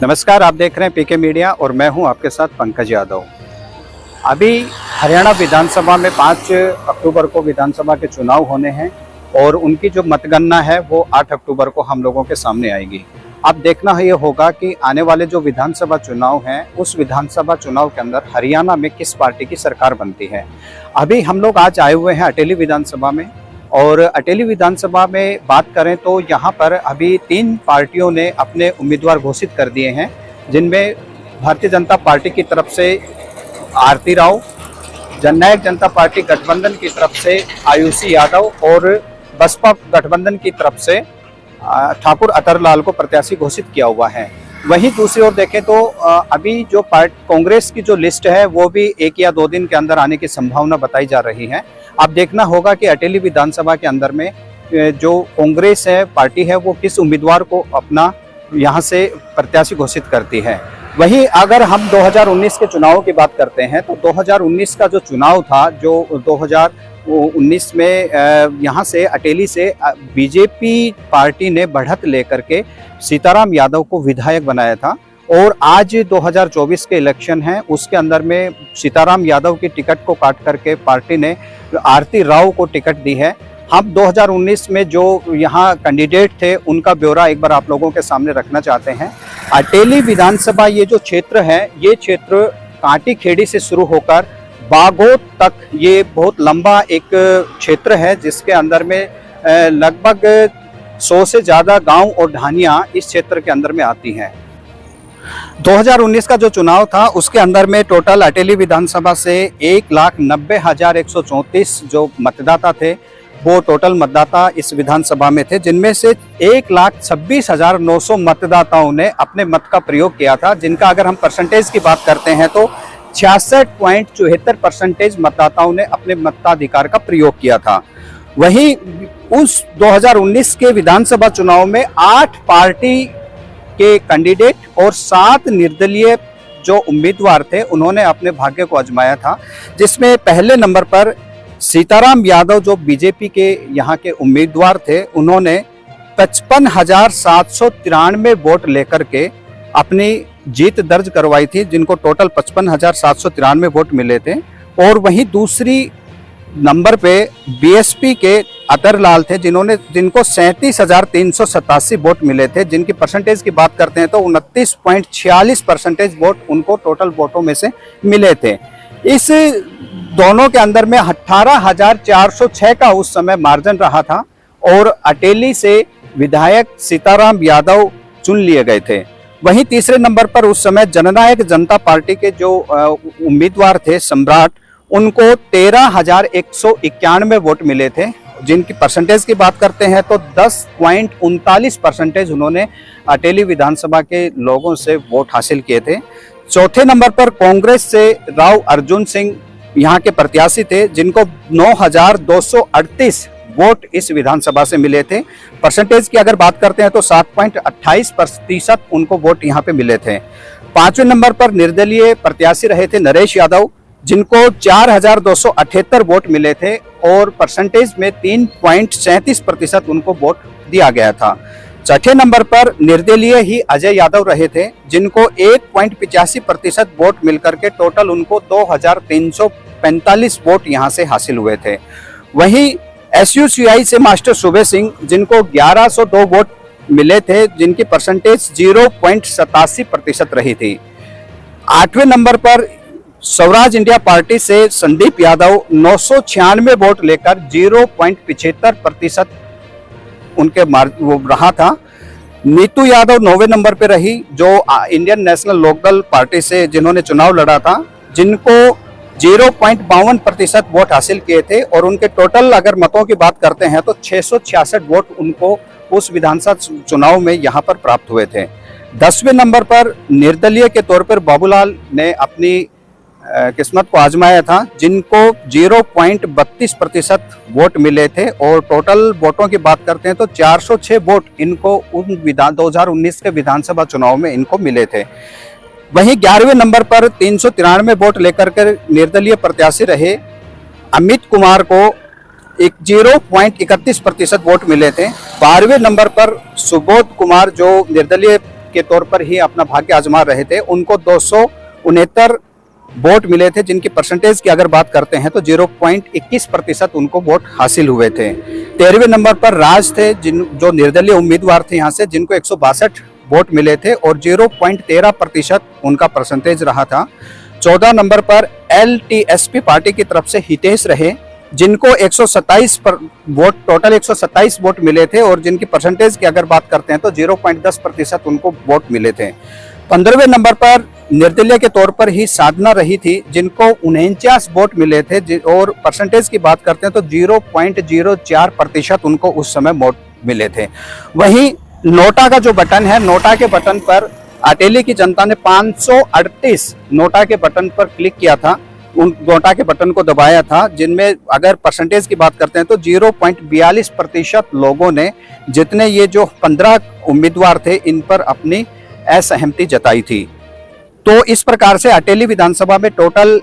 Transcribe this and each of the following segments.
नमस्कार, आप देख रहे हैं पीके मीडिया और मैं हूं आपके साथ पंकज यादव। अभी हरियाणा विधानसभा में 5 अक्टूबर को विधानसभा के चुनाव होने हैं और उनकी जो मतगणना है वो 8 अक्टूबर को हम लोगों के सामने आएगी। अब देखना ये होगा कि आने वाले जो विधानसभा चुनाव हैं उस विधानसभा चुनाव के अंदर हरियाणा में किस पार्टी की सरकार बनती है। अभी हम लोग आज आए हुए हैं अटेली विधानसभा में और अटेली विधानसभा में बात करें तो यहाँ पर अभी 3 पार्टियों ने अपने उम्मीदवार घोषित कर दिए हैं, जिनमें भारतीय जनता पार्टी की तरफ से आरती राव, जननायक जनता पार्टी गठबंधन की तरफ से आयुषी यादव और बसपा गठबंधन की तरफ से ठाकुर अतरलाल को प्रत्याशी घोषित किया हुआ है। वहीं दूसरी ओर देखें तो अभी जो कांग्रेस की जो लिस्ट है वो भी 1 या 2 दिन के अंदर आने की संभावना बताई जा रही है। अब देखना होगा कि अटेली विधानसभा के अंदर में जो कांग्रेस है पार्टी है वो किस उम्मीदवार को अपना यहां से प्रत्याशी घोषित करती है। वहीं अगर हम 2019 के चुनाव की बात करते हैं तो 2019 का जो चुनाव था, जो 2019 में यहां से अटेली से बीजेपी पार्टी ने बढ़त लेकर के सीताराम यादव को विधायक बनाया था और आज 2024 के इलेक्शन हैं, उसके अंदर में सीताराम यादव की टिकट को काट करके पार्टी ने आरती राव को टिकट दी है। हम 2019 में जो यहाँ कैंडिडेट थे उनका ब्यौरा एक बार आप लोगों के सामने रखना चाहते हैं। अटेली विधानसभा ये जो क्षेत्र है, ये क्षेत्र कांटी खेड़ी से शुरू होकर बागोत तक ये बहुत लंबा एक क्षेत्र है, जिसके अंदर में लगभग 100 से ज़्यादा गांव और ढानियाँ इस क्षेत्र के अंदर में आती हैं। 2019 का जो चुनाव था उसके अंदर में टोटल अटेली विधानसभा से 1,90,134 जो मतदाता थे वो टोटल मतदाता इस विधानसभा में थे, जिनमें से 1,26,900 मतदाताओं ने अपने मत का प्रयोग किया था, जिनका अगर हम परसेंटेज की बात करते हैं तो 66.74% मतदाताओं ने अपने मताधिकार का प्रयोग किया था। वहीं उस 2019 के विधानसभा चुनाव में 8 पार्टी के कैंडिडेट और 7 निर्दलीय जो उम्मीदवार थे उन्होंने अपने भाग्य को आजमाया था, जिसमें पहले नंबर पर सीताराम यादव जो बीजेपी के यहाँ के उम्मीदवार थे, उन्होंने 55,793 वोट लेकर के अपनी जीत दर्ज करवाई थी, जिनको टोटल 55,793 वोट मिले थे। और वहीं दूसरी नंबर पे बीएसपी के अतरलाल थे, जिनको 37,387 वोट मिले थे, जिनकी परसेंटेज की बात करते हैं तो 29.46% वोट उनको टोटल वोटों में से मिले थे। इस दोनों के अंदर में 18,406 का उस समय मार्जिन रहा था और अटेली से विधायक सीताराम यादव चुन लिए गए थे। वहीं तीसरे नंबर पर उस समय जननायक जनता पार्टी के जो उम्मीदवार थे सम्राट, उनको 13,191 वोट मिले थे, जिनकी परसेंटेज की बात करते हैं तो 10.39% उन्होंने अटेली विधानसभा के लोगों से वोट हासिल किए थे। चौथे नंबर पर कांग्रेस से राव अर्जुन सिंह यहाँ के प्रत्याशी थे, जिनको 9,238 वोट इस विधानसभा से मिले थे। परसेंटेज की अगर बात करते हैं तो 7.28% उनको वोट यहाँ पे मिले थे। 5वें नंबर पर निर्दलीय प्रत्याशी रहे थे नरेश यादव, जिनको 4,278 वोट मिले थे और परसेंटेज में 3.37% उनको वोट दिया गया था। छठे नंबर पर निर्दलीय ही अजय यादव रहे थे, जिनको 1.85% वोट मिलकर के टोटल उनको 2,345 वोट यहां से हासिल हुए थे। वहीं एसयूसीआई से मास्टर सुबे सिंह, जिनको 1,102 वोट मिले थे, जिनकी परसेंटेज 0.87% रही थी। 8वें नंबर पर स्वराज इंडिया पार्टी से संदीप यादव 996 वोट लेकर 0.75% उनके वो रहा था। नीतू यादव 9वें नंबर पे रही, जो इंडियन नेशनल लोकदल पार्टी से जिन्होंने चुनाव लड़ा था, जिनको 0.52% वोट हासिल किए थे और उनके टोटल अगर मतों की बात करते हैं तो 666 वोट उनको उस विधानसभा चुनाव में यहाँ पर प्राप्त हुए थे। 10वें नंबर पर निर्दलीय के तौर पर बाबूलाल ने अपनी किस्मत को आजमाया था, जिनको 0.32% वोट मिले थे और टोटल वोटों की बात करते हैं तो 406 वोट इनको उन 2019 के विधानसभा चुनाव में इनको मिले थे। वहीं 11वें नंबर पर 393 वोट लेकर के निर्दलीय प्रत्याशी रहे अमित कुमार को 0.31% वोट मिले थे। 12वें नंबर पर सुबोध कुमार जो निर्दलीय के तौर पर ही अपना भाग्य आजमा रहे थे, उनको 269 वोट मिले थे, जिनकी परसेंटेज की अगर बात करते हैं तो 0.21% उनको वोट हासिल हुए थे। 13वें नंबर पर राज थे, जो निर्दलीय उम्मीदवार थे यहाँ से, जिनको 162 वोट मिले थे और 0.13% उनका परसेंटेज रहा था। 14 नंबर पर LTSP पार्टी की तरफ से हितेश रहे, जिनको 127 पर वोट, टोटल 127 वोट मिले थे और जिनकी परसेंटेज की अगर बात करते हैं तो 0.10% उनको वोट मिले थे। 15वें नंबर पर निर्दलीय के तौर पर ही साधना रही थी, जिनको 49 वोट मिले थे और परसेंटेज की बात करते हैं तो 0.04% उनको उस समय वोट मिले थे। वहीं नोटा का जो बटन है, नोटा के बटन पर अटेली की जनता ने 538 नोटा के बटन पर क्लिक किया था, उन नोटा के बटन को दबाया था, जिनमें अगर परसेंटेज की बात करते हैं तो 0.42% लोगों ने, जितने ये जो 15 उम्मीदवार थे, इन पर अपनी असहमति जताई थी। तो इस प्रकार से अटेली विधानसभा में टोटल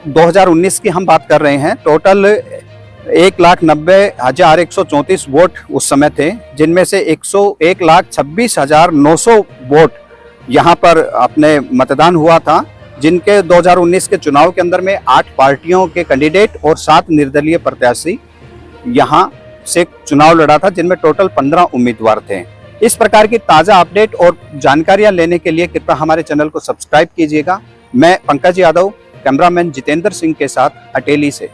2019 की हम बात कर रहे हैं, टोटल 1,90,134 वोट उस समय थे, जिनमें से 1,26,900 वोट यहाँ पर अपने मतदान हुआ था, जिनके 2019 के चुनाव के अंदर में 8 पार्टियों के कैंडिडेट और 7 निर्दलीय प्रत्याशी यहाँ से चुनाव लड़ा था, जिनमें टोटल 15 उम्मीदवार थे। इस प्रकार की ताज़ा अपडेट और जानकारियां लेने के लिए कृपया हमारे चैनल को सब्सक्राइब कीजिएगा। मैं पंकज यादव, कैमरामैन जितेंद्र सिंह के साथ अटेली से।